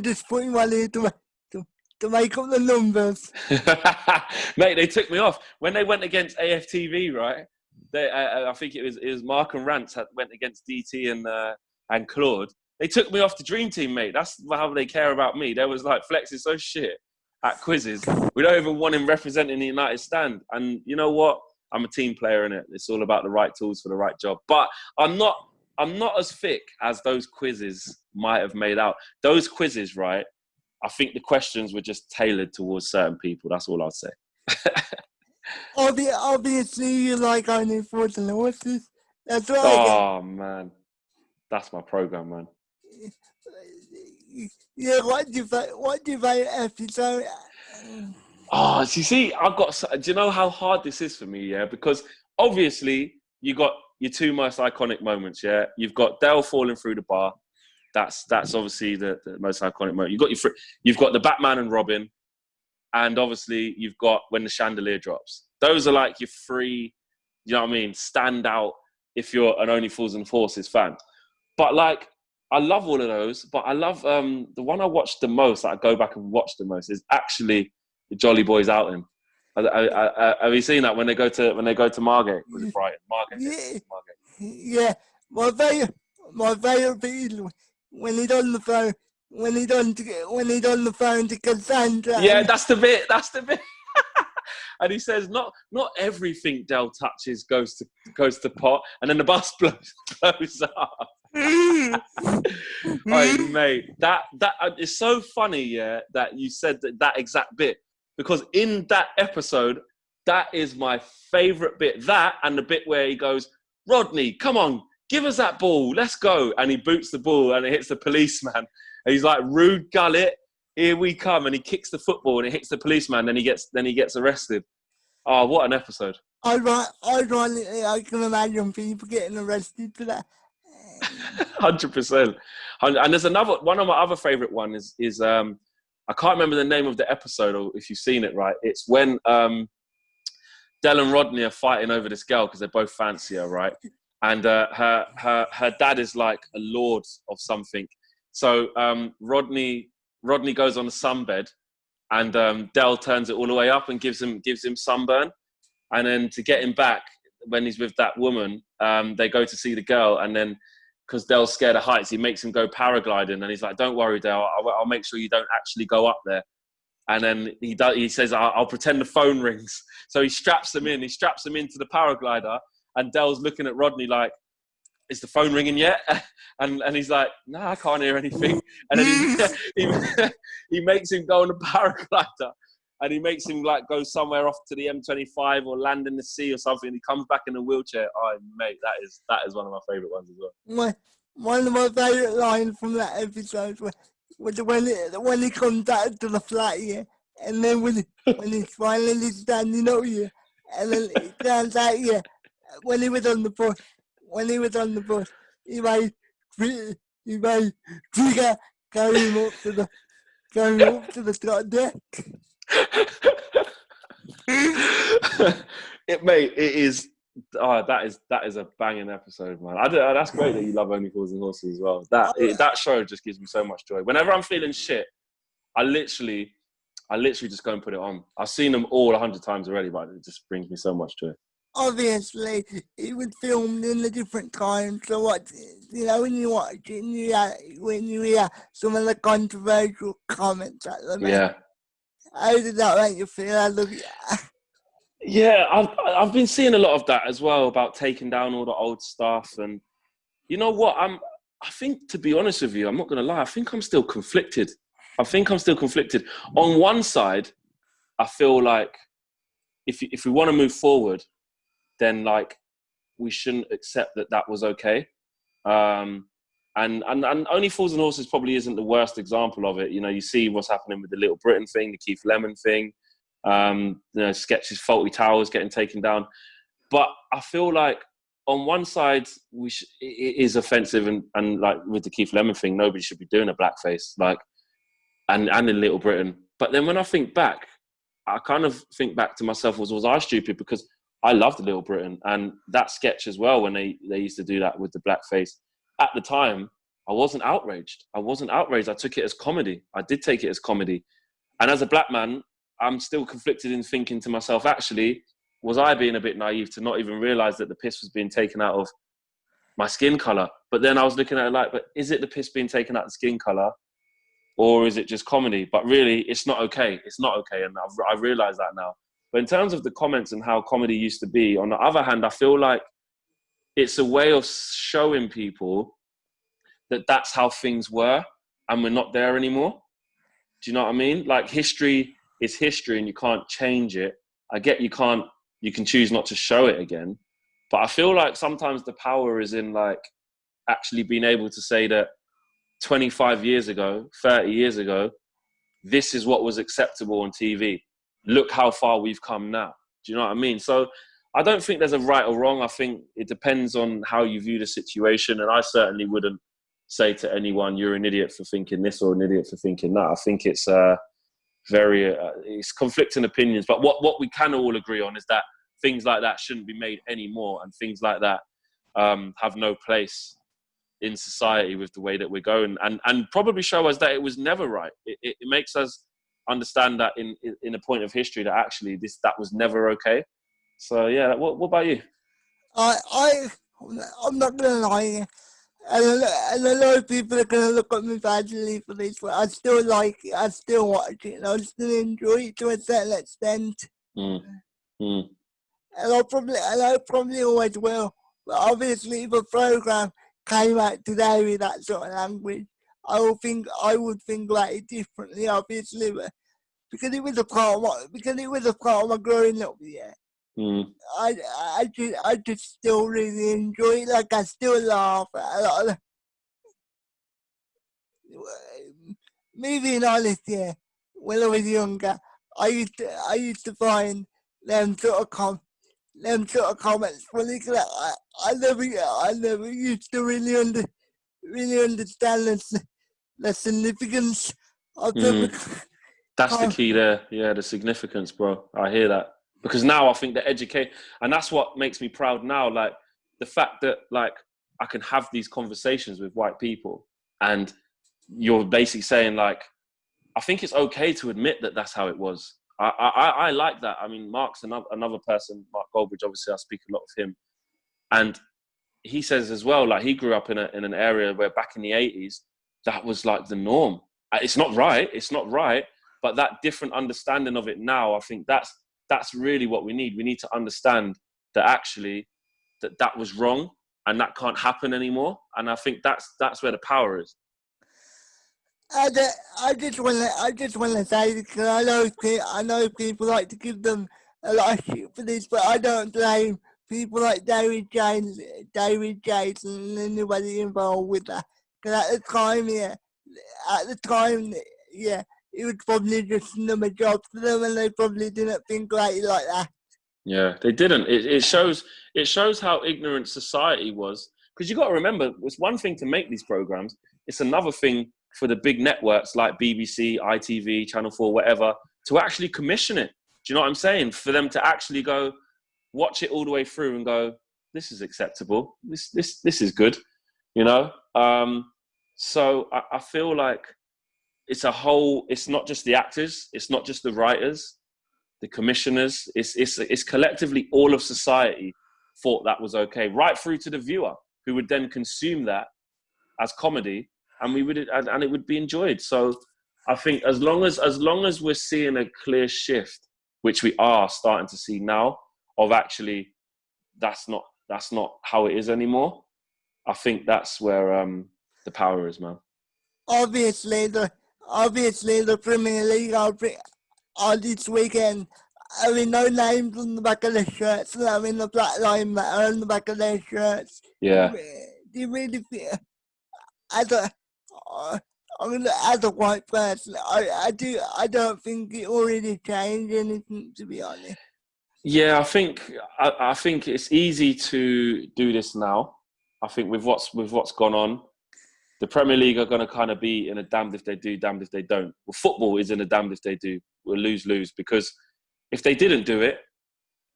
just putting money to make up the numbers? Mate, they took me off when they went against AFTV, right? I think it was Mark and Rance that went against DT and Claude. They took me off the Dream Team, mate. That's how they care about me. They was like, Flex is so shit at quizzes. We don't even want him representing the United Stand. And you know what? I'm a team player in it. It's all about the right tools for the right job. But I'm not as thick as those quizzes might have made out. Those quizzes, right? I think the questions were just tailored towards certain people. That's all I'd say. Obviously, you like only Fords and Horses. That's right. Oh, man. That's my program, man. Yeah, what do you think episode? Oh, so you see, do you know how hard this is for me, yeah? Because obviously, you got your two most iconic moments, yeah? You've got Dale falling through the bar. That's obviously the most iconic moment. You've got the Batman and Robin, and obviously you've got when the chandelier drops. Those are like your three, you know what I mean, stand out if you're an Only Fools and Horses fan. But like, I love all of those, but I love the one I watched the most, that I go back and watch the most, is actually the Jolly Boys outing. Have you seen that when they go to Margate? Was it Brighton? Margate. Yeah, yeah. My favorite bit is when he's on the phone. When he's on the phone to Cassandra. Yeah, that's the bit. And he says, not everything Del touches goes to pot, and then the bus blows up. Hey, mate, that is so funny, yeah, that you said that exact bit, because in that episode, that is my favourite bit. That and the bit where he goes, Rodney, come on, give us that ball, let's go, and he boots the ball and it hits the policeman, and he's like, rude gullet, here we come, and he kicks the football and it hits the policeman, then he gets arrested. Oh, what an episode! Ironically, I can imagine people getting arrested for that. 100%. And there's one of my other favourite ones is I can't remember the name of the episode, or if you've seen it, right? It's when Del and Rodney are fighting over this girl because they both fancy her, right? And her dad is like a lord of something. So Rodney goes on the sunbed, and Del turns it all the way up and gives him sunburn. And then to get him back when he's with that woman, they go to see the girl, and then because Del's scared of heights, he makes him go paragliding, and he's like, "Don't worry, Del, I'll make sure you don't actually go up there." And then he says, "I'll pretend the phone rings." So he straps him into the paraglider, and Del's looking at Rodney like, "Is the phone ringing yet?" And he's like, "No, I can't hear anything." And then he makes him go on the paraglider, and he makes him like go somewhere off to the M25 or land in the sea or something. He comes back in a wheelchair. Oh, mate, that is one of my favourite ones as well. One of my favourite lines from that episode was when he comes back to the flat here, and then when he's finally standing up here, and then it turns out here, when he was on the bus, he made Trigger carry him up to the top deck. Mate, it is. Oh, that is a banging episode, man. That's great that you love Only Fools and Horses as well. That show just gives me so much joy. Whenever I'm feeling shit, I literally just go and put it on. I've seen them all 100 times already, but it just brings me so much joy. Obviously, it was filmed in a different time, so when you watch it, when you hear some of the controversial comments at them, yeah. How did that make you feel? I love you. Yeah, I've been seeing a lot of that as well, about taking down all the old stuff, and you know what? I think, to be honest with you, I'm not gonna lie. I think I'm still conflicted. On one side, I feel like if we want to move forward, then like we shouldn't accept that that was okay. And Only Fools and Horses probably isn't the worst example of it. You know, you see what's happening with the Little Britain thing, the Keith Lemon thing, sketches, Faulty Towers getting taken down. But I feel like on one side, it is offensive, and like with the Keith Lemon thing, nobody should be doing a blackface, like, and in Little Britain. But then when I think back, I kind of think back to myself, was I stupid? Because I loved Little Britain and that sketch as well, when they used to do that with the blackface. At the time, I wasn't outraged. I took it as comedy. I did take it as comedy. And as a black man, I'm still conflicted in thinking to myself, actually, was I being a bit naive to not even realize that the piss was being taken out of my skin color? But then I was looking at it like, but is it the piss being taken out of the skin color, or is it just comedy? But really, it's not okay. It's not okay. And I realize that now. But in terms of the comments and how comedy used to be, on the other hand, I feel like it's a way of showing people that that's how things were and we're not there anymore. Do you know what I mean? Like, history is history and you can't change it. I get you can choose not to show it again. But I feel like sometimes the power is in, like, actually being able to say that 25 years ago, 30 years ago, this is what was acceptable on TV. Look how far we've come now. Do you know what I mean? So I don't think there's a right or wrong. I think it depends on how you view the situation. And I certainly wouldn't say to anyone, you're an idiot for thinking this or an idiot for thinking that. I think it's it's conflicting opinions. But what we can all agree on is that things like that shouldn't be made anymore, and things like that have no place in society with the way that we're going, and probably show us that it was never right. It makes us understand that in a point of history that actually that was never okay. So yeah, what about you? I'm not gonna lie, and a lot of people are gonna look at me badly for this, but I still like it. I still watch it, and I still enjoy it to a certain extent. Mm. Mm. And I probably always will. But obviously, if a program came out today with that sort of language, I would think about it differently. Obviously, but because it was a part of my growing up. Yeah, Mm. I just still really enjoy it. Like, I still laugh at a lot of me being honest. Yeah, when I was younger, I used to find them sort of comments funny, because I never used to really understand the significance of them. That's the key there. Yeah, the significance, bro. I hear that. Because now I think the educate, and that's what makes me proud now. Like, the fact that, like, I can have these conversations with white people, and you're basically saying, like, I think it's okay to admit that that's how it was. I like that. I mean, Mark's another person, Mark Goldbridge, obviously I speak a lot of him. And he says as well, like, he grew up in an area where back in the 80s, that was like the norm. It's not right, but that different understanding of it now, I think that's really what we need. We need to understand that actually that was wrong and that can't happen anymore. And I think that's where the power is. I just want to say, because I know people like to give them a lot of shit for this, but I don't blame people like David James, and anybody involved with that. Because at the time, it was probably just another job for them, and they probably didn't think like that. Yeah, they didn't. It shows how ignorant society was. Because you got to remember, it's one thing to make these programs; it's another thing for the big networks like BBC, ITV, Channel 4, whatever, to actually commission it. Do you know what I'm saying? For them to actually go watch it all the way through and go, this is acceptable. This is good. You know. So I feel like it's not just the actors, it's not just the writers, the commissioners, it's collectively all of society thought that was okay, right through to the viewer, who would then consume that as comedy, and it would be enjoyed. So I think as long as we're seeing a clear shift, which we are starting to see now, of actually that's not how it is anymore, I think that's where the power is, man. Obviously the Premier League are this weekend, having no names on the back of their shirts and having the Black Lives Matter on the back of their shirts. Yeah. Do you really feel, as a, uh, as a white person, I don't think it already changed anything, to be honest. Yeah, I think it's easy to do this now. I think with what's gone on, the Premier League are going to kind of be in a damned if they do, damned if they don't. Well, football is in a damned if they do. We'll lose because if they didn't do it,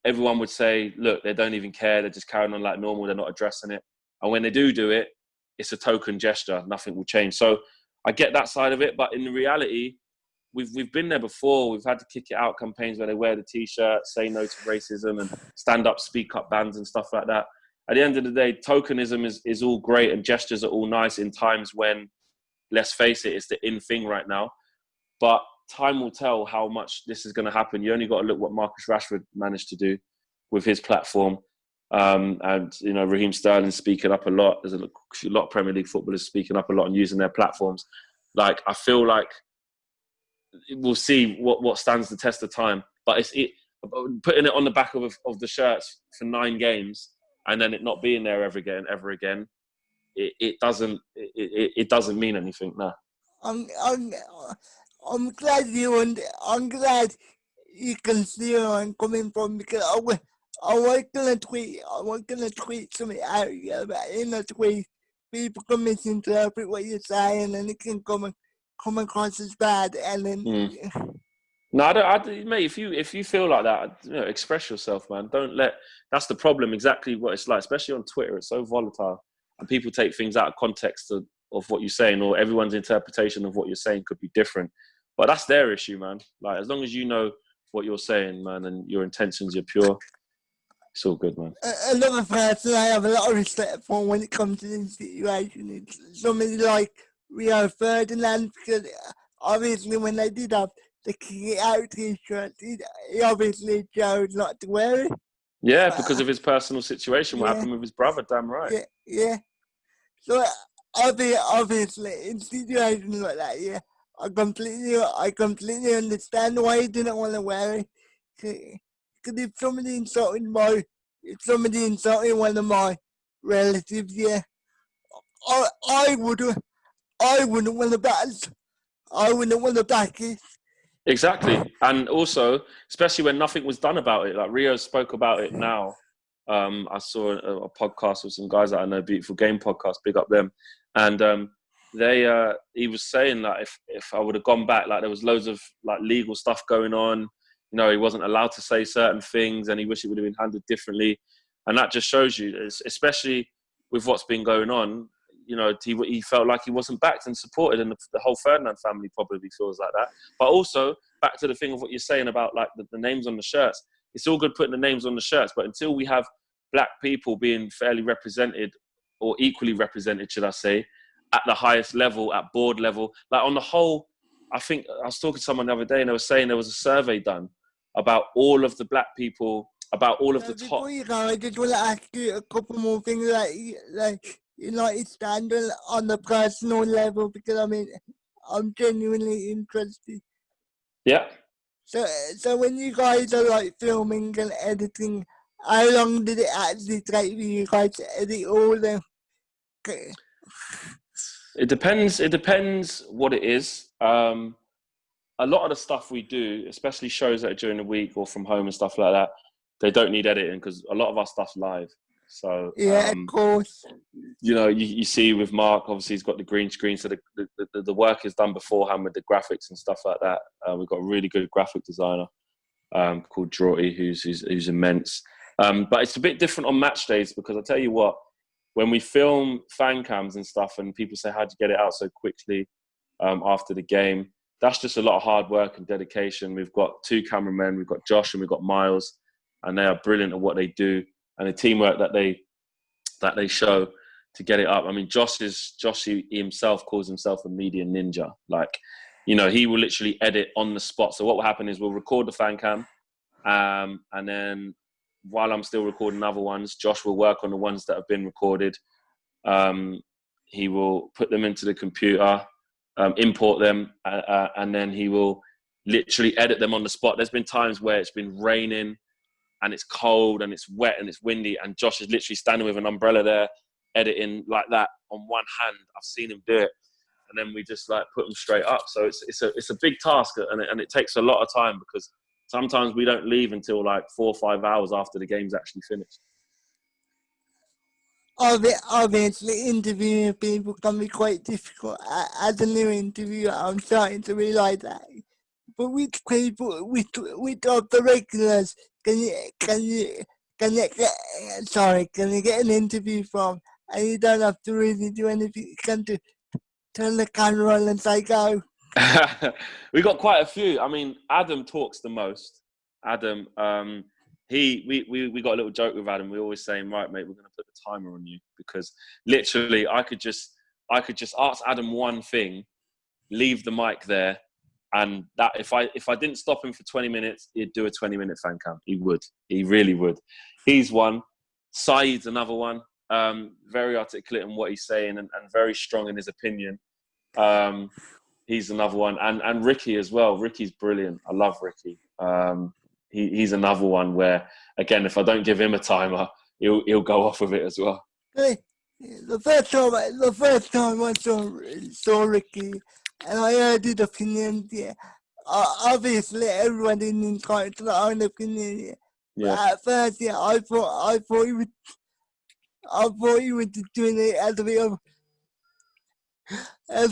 everyone would say, look, they don't even care. They're just carrying on like normal. They're not addressing it. And when they do it, it's a token gesture. Nothing will change. So I get that side of it, but in reality, we've been there before. We've had to kick it out campaigns where they wear the T-shirt, say no to racism, and stand up, speak up bans and stuff like that. At the end of the day, tokenism is all great and gestures are all nice in times when, let's face it, it's the in thing right now. But time will tell how much this is going to happen. You only got to look what Marcus Rashford managed to do with his platform. And, you know, Raheem Sterling speaking up a lot. There's a lot of Premier League footballers speaking up a lot and using their platforms. Like, I feel like we'll see what stands the test of time. But putting it on the back of the shirts for 9 games and then it not being there ever again, it doesn't mean anything. No. I'm glad I'm glad you can see where I'm coming from, because I was gonna tweet something out here, but in a tweet people can misinterpret what you're saying and it can come across as bad, and then No, mate. If you feel like that, you know, express yourself, man. Don't let. That's the problem. Exactly what it's like, especially on Twitter. It's so volatile, and people take things out of context of what you're saying, or everyone's interpretation of what you're saying could be different. But that's their issue, man. Like, as long as you know what you're saying, man, and your intentions are pure, it's all good, man. Another person I have a lot of respect for when it comes to this situation is somebody like Rio Ferdinand, because obviously when they did have the kick it out t-shirt, he obviously chose not to wear it. Yeah, because of his personal situation, what Yeah. happened with his brother, damn right. Yeah. So obviously in situations like that, yeah, I completely understand why he didn't want to wear it. Because if somebody insulted one of my relatives, yeah, I wouldn't want to back. I wouldn't want to back it. Exactly. And also, especially when nothing was done about it. Like, Rio spoke about it now. I saw a podcast with some guys that I know, Beautiful Game Podcast, big up them. And he was saying that if I would have gone back, like, there was loads of like legal stuff going on. You know, he wasn't allowed to say certain things and he wished it would have been handled differently. And that just shows you, especially with what's been going on, you know, he felt like he wasn't backed and supported, and the whole Ferdinand family probably feels like that. But also, back to the thing of what you're saying about like the names on the shirts. It's all good putting the names on the shirts, but until we have black people being fairly represented or equally represented, should I say, at the highest level, at board level, like on the whole, I think I was talking to someone the other day and they were saying there was a survey done about all of the black people, about all of the top. Before you go, I just want to ask you a couple more things, like United standard on the personal level, because I mean, I'm genuinely interested. Yeah. So when you guys are like filming and editing, how long did it actually take for you guys to edit all of them? Okay. It depends what it is. A lot of the stuff we do, especially shows that are during the week or from home and stuff like that, they don't need editing because a lot of our stuff's live. So yeah, of course. You know, you see with Mark, obviously he's got the green screen, so the work is done beforehand with the graphics and stuff like that. We've got a really good graphic designer called Drawty, who's immense. But it's a bit different on match days because I tell you what, when we film fan cams and stuff and people say, how'd you get it out so quickly after the game? That's just a lot of hard work and dedication. We've got 2 cameramen, we've got Josh and we've got Miles, and they are brilliant at what they do. And the teamwork that they show to get it up. I mean, Josh he himself calls himself a media ninja. Like, you know, he will literally edit on the spot. So what will happen is we'll record the fan cam, and then while I'm still recording other ones, Josh will work on the ones that have been recorded. He will put them into the computer, import them, and then he will literally edit them on the spot. There's been times where it's been raining and it's cold and it's wet and it's windy, and Josh is literally standing with an umbrella there, editing like that on one hand. I've seen him do it, and then we just like put them straight up. So it's a big task, and it takes a lot of time, because sometimes we don't leave until like 4 or 5 hours after the game's actually finished. Obviously, interviewing people can be quite difficult. As a new interviewer, I'm starting to realise that. But which people, which of the regulars can you get an interview from? And you don't have to really do anything. You can turn the camera on and say go. We got quite a few. I mean, Adam talks the most. Adam, we got a little joke with Adam. We always saying, right, mate, we're going to put the timer on you, because literally I could just ask Adam one thing, leave the mic there, and that if I didn't stop him for 20 minutes, he'd do a 20-minute fan cam. He would. He really would. He's one. Saeed's another one. Very articulate in what he's saying, and very strong in his opinion. He's another one, and Ricky as well. Ricky's brilliant. I love Ricky. He's another one where, again, if I don't give him a timer, he'll go off with it as well. The first time I saw Ricky, and I heard his opinion, yeah. Obviously, everyone is entitled to their own opinion. Yeah. But at first, yeah, I thought he was doing it as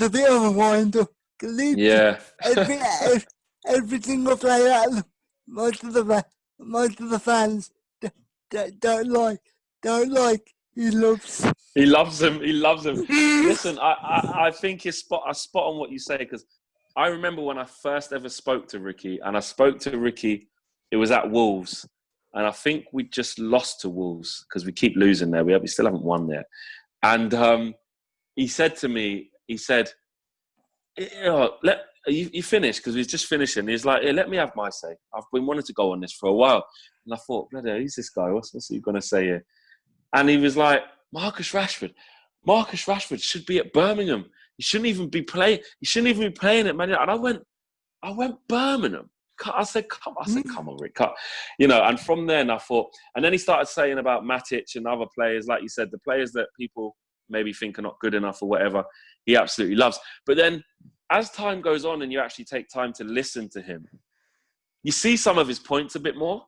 a bit of a wind up. Yeah. Every single player, most of the fans don't like. He loves him. Listen, I think it's spot on what you say, because I remember when I first ever spoke to Ricky, it was at Wolves, and I think we just lost to Wolves, because we keep losing there. We still haven't won there. And he said to me, you finished, because we was just finishing. He's like, let me have my say. I've been wanting to go on this for a while. And I thought, bloody, who's this guy? What's he going to say here? And he was like, Marcus Rashford should be at Birmingham. He shouldn't even be playing at Man United. And I went Birmingham. I said, come on, Rick. And from then I thought, and then he started saying about Matic and other players, like you said, the players that people maybe think are not good enough or whatever, he absolutely loves. But then as time goes on and you actually take time to listen to him, you see some of his points a bit more.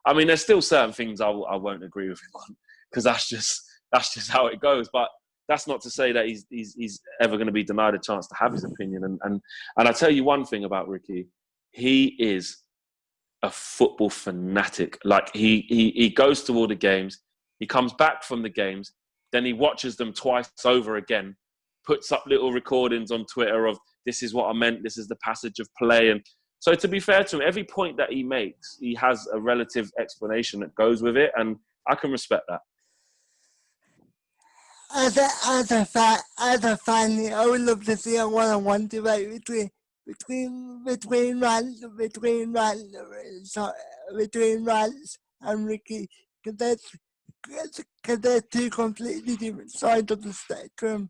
I mean, there's still certain things I won't agree with him on, because that's just how it goes. But that's not to say that he's ever going to be denied a chance to have his opinion. And I tell you one thing about Ricky, he is a football fanatic. Like he goes to all the games, he comes back from the games, then he watches them twice over again, puts up little recordings on Twitter of, this is what I meant, this is the passage of play. And so, to be fair to him, every point that he makes, he has a relative explanation that goes with it, and I can respect that. As a fan, I would love to see a one-on-one debate between Rance and Ricky, because they're two completely different sides of the spectrum.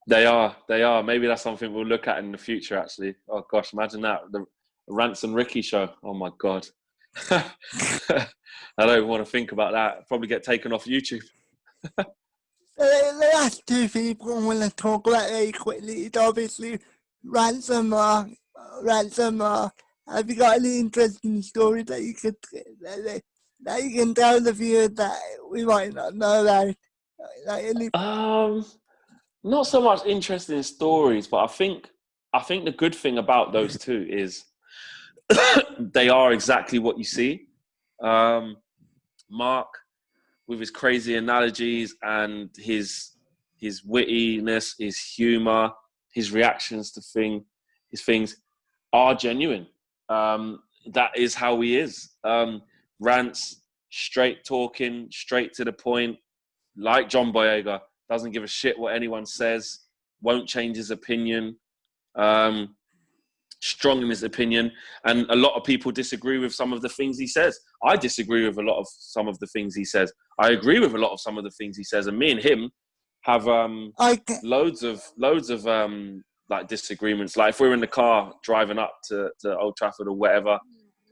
They are. Maybe that's something we'll look at in the future, actually. Oh, gosh, imagine that. The Rance and Ricky show. Oh, my God. I don't even want to think about that. Probably get taken off YouTube. The last two people I want to talk about very quickly is obviously Rance and Mark. Have you got any interesting stories that you can tell the viewers that we might not know about? Not so much interesting stories, but I think the good thing about those two is they are exactly what you see. Mark, with his crazy analogies and his wittiness, his humour, his reactions to things are genuine. That is how he is. Rance, straight talking, straight to the point, like John Boyega. Doesn't give a shit what anyone says, won't change his opinion, strong in his opinion. And a lot of people disagree with some of the things he says. I disagree with a lot of some of the things he says. I agree with a lot of some of the things he says. And me and him have loads of like disagreements. Like if we're in the car driving up to Old Trafford or whatever,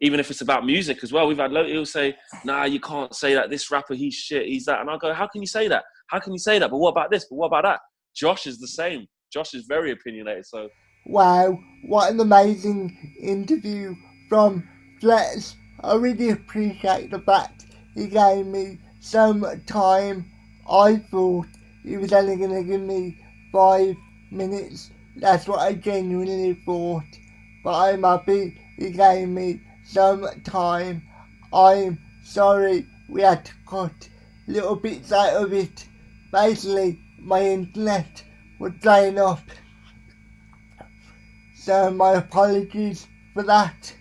even if it's about music as well, we've had he'll say, nah, you can't say that. This rapper, he's shit, he's that. And I go, how can you say that? How can you say that? But what about this? But what about that? Josh is the same. Josh is very opinionated. So Wow, what an amazing interview from Fletch. I really appreciate the fact he gave me so much time. I thought he was only going to give me 5 minutes. That's what I genuinely thought. But I'm happy he gave me so much time. I'm sorry we had to cut little bits out of it. Basically, my internet was playing up. So my apologies for that,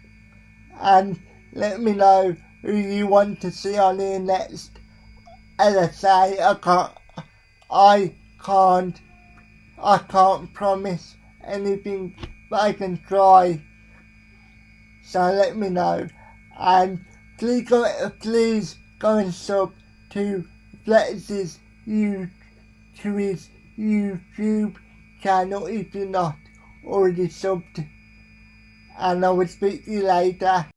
and let me know who you want to see on here next. As I say, I can't promise anything, but I can try. So let me know, and please go and sub to Fletch's to his YouTube channel if you're not already subbed, and I will speak to you later.